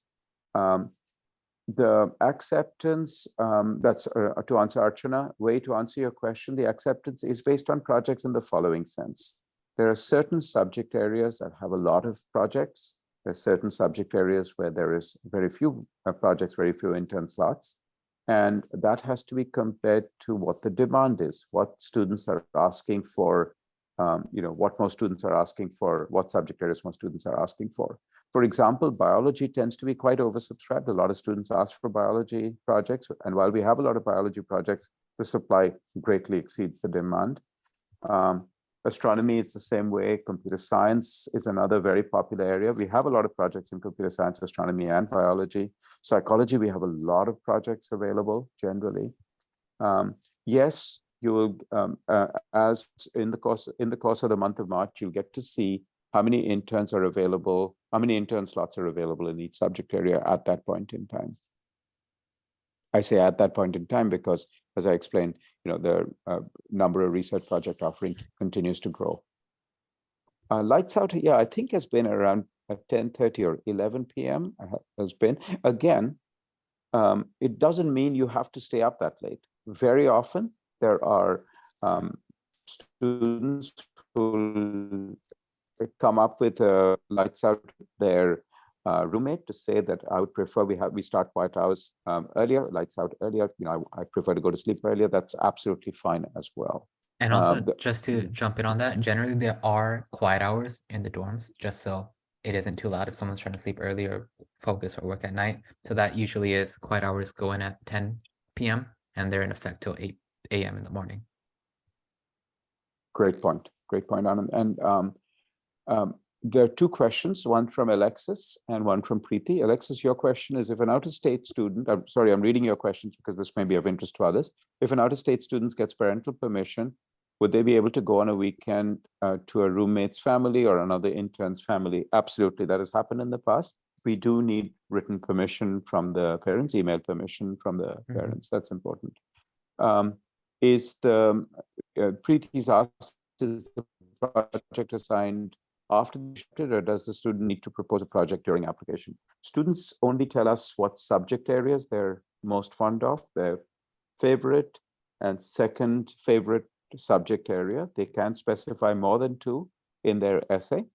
The acceptance, that's to answer Archana, way to answer your question, the acceptance is based on projects in the following sense. There are certain subject areas that have a lot of projects. There are certain subject areas where there is very few projects, very few intern slots. And that has to be compared to what the demand is, what students are asking for, what most students are asking for, what subject areas most students are asking for. For example, biology tends to be quite oversubscribed. A lot of students ask for biology projects. And while we have a lot of biology projects, the supply greatly exceeds the demand. Astronomy, it's the same way. Computer science is another very popular area. We have a lot of projects in computer science, astronomy, and biology. Psychology, we have a lot of projects available generally. Yes, you will, as in the course of the month of March, you'll get to see how many interns are available, how many intern slots are available in each subject area at that point in time. I say at that point in time because as I explained, the number of research project offering continues to grow. Lights out, yeah, I think has been around 10:30 or 11 p.m. has been. Again, it doesn't mean you have to stay up that late. Very often there are students who come up with a lights out their roommate to say that I would prefer we start quiet hours earlier, lights out earlier. I prefer to go to sleep earlier. That's absolutely fine as well. And also, just to jump in on that, generally there are quiet hours in the dorms, just so it isn't too loud if someone's trying to sleep early or focus or work at night. So that usually is quiet hours go in at 10 p.m. and they're in effect till 8 a.m. in the morning. Great point, Anand. And there are two questions, one from Alexis and one from Preeti. Alexis, your question is, if an out-of-state student, I'm sorry, I'm reading your questions because this may be of interest to others. If an out-of-state student gets parental permission, would they be able to go on a weekend to a roommate's family or another intern's family? Absolutely, that has happened in the past. We do need written permission from the parents, email permission from the parents. That's important. Is the Preeti's asked, is the project assigned after the shifted, or does the student need to propose a project during application? Students only tell us what subject areas they're most fond of, their favorite and second favorite subject area. They can specify more than two in their essay.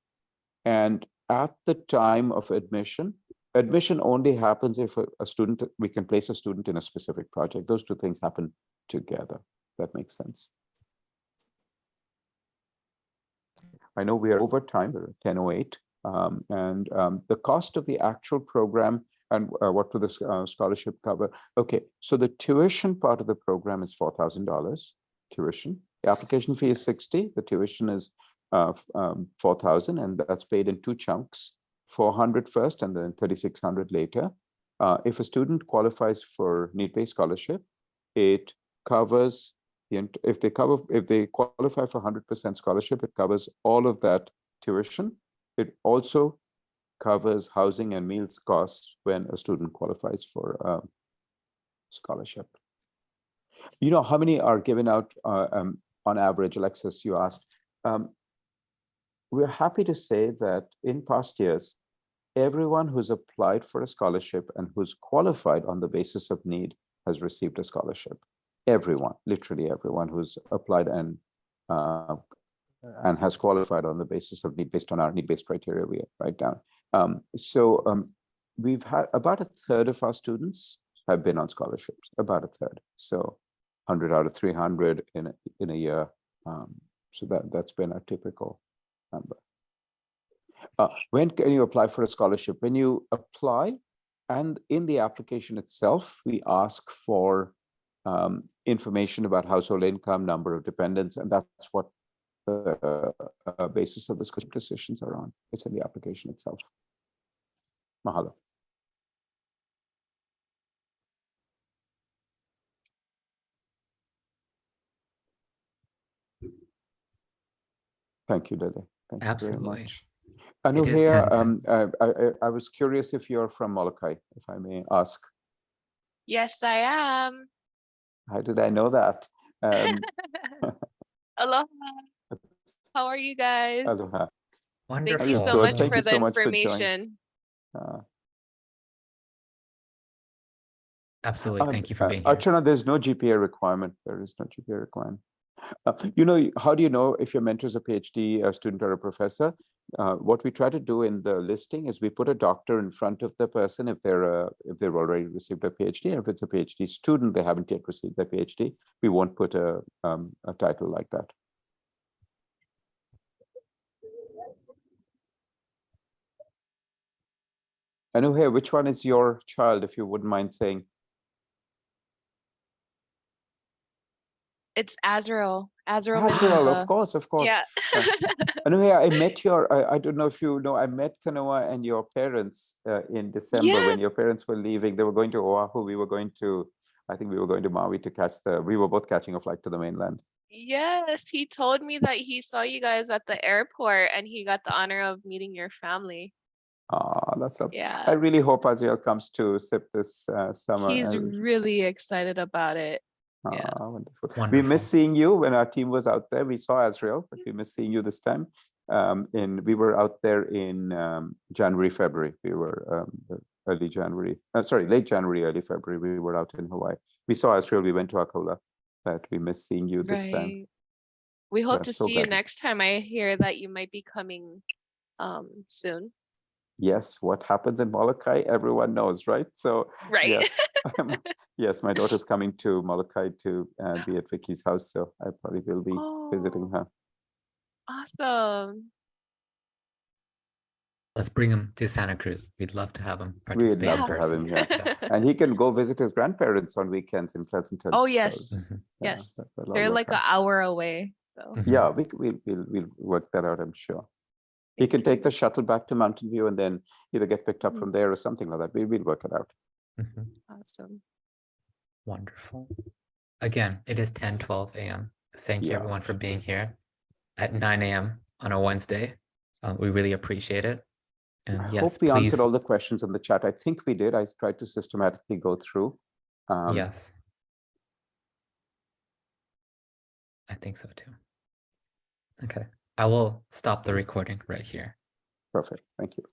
And at the time of admission only happens if a student, we can place a student in a specific project. Those two things happen together. That makes sense. I know we are over time, 10:08, and the cost of the actual program and what will the scholarship cover? Okay, so the tuition part of the program is $4,000 tuition. The application fee is $60. The tuition is $4,000, and that's paid in two chunks: $400 first, and then $3,600 later. If a student qualifies for need-based scholarship, it covers if they qualify for 100% scholarship, it covers all of that tuition. It also covers housing and meals costs when a student qualifies for scholarship. How many are given out on average? Alexis, you asked. We're happy to say that in past years, everyone who's applied for a scholarship and who's qualified on the basis of need has received a scholarship. Everyone, literally everyone who's applied and has qualified on the basis of need, based on our need-based criteria we write down. We've had about a third of our students have been on scholarships, about a third. So 100 out of 300 in a year. So that's been a typical number. When can you apply for a scholarship? When you apply, and in the application itself, we ask for information about household income, number of dependents, and that's what the basis of the scholarship decisions are on. It's in the application itself. Mahalo. Thank you, Dede. Thank you very much. Anuhya, I was curious if you're from Molokai, if I may ask. Yes, I am. How did I know that? Aloha. How are you guys? Aloha. Wonderful. Thank you so much Thank for you the so much for information. Absolutely. Thank you for being here. Archana, there's no GPA requirement. There is no GPA requirement. How do you know if your mentor is a PhD student or a professor? What we try to do in the listing is we put a doctor in front of the person if they've already received a PhD. And if it's a PhD student, they haven't yet received their PhD, we won't put a title like that. Anuhya, which one is your child, if you wouldn't mind saying? It's Azrael. Azrael. Of course. Yeah. Anuhya, I met I don't know if you know, I met Kanoa and your parents in December when your parents were leaving. They were going to Oahu. I think we were going to Maui to we were both catching a flight to the mainland. Yes, he told me that he saw you guys at the airport and he got the honor of meeting your family. That's up. Yeah. I really hope Azrael comes to SIP this summer. He's really excited about it. Yeah. Wonderful. We Wonderful. missed seeing you when our team was out there. We saw Azrael, but we missed seeing you this time. We were out there in January, February. We were early January, late January, early February. We were out in Hawaii. We saw Azrael. We went to Akola, but we missed seeing you this time. Right. We hope I'm to so see you glad. next time. I hear that you might be coming soon. Yes, what happens in Molokai, everyone knows, right? So Right. yes, yes, my daughter's coming to Molokai to be at Vicky's house, so I probably will be visiting her. Awesome. Let's bring him to Santa Cruz. We'd love to have him We'd participate in love to have person. him here. Yes. And he can go visit his grandparents on weekends in Pleasanton. Oh So, yes. Mhm. yeah, Yes. that'll all They're work like an out. hour away. So Mhm. Yeah, we'll work that out, I'm sure. He can take the shuttle back to Mountain View and then either get picked up from there or something like that. We'll work it out. Mhm. awesome. Wonderful. Again, it is 10:12 a.m. Thank you Yeah. everyone for being here at 9 a.m. on a Wednesday. We really appreciate it. And I yes, hope we please. answered all the questions in the chat. I think we did. I tried to systematically go through. Yes. I think so too. Okay. I will stop the recording right here. Perfect. Thank you.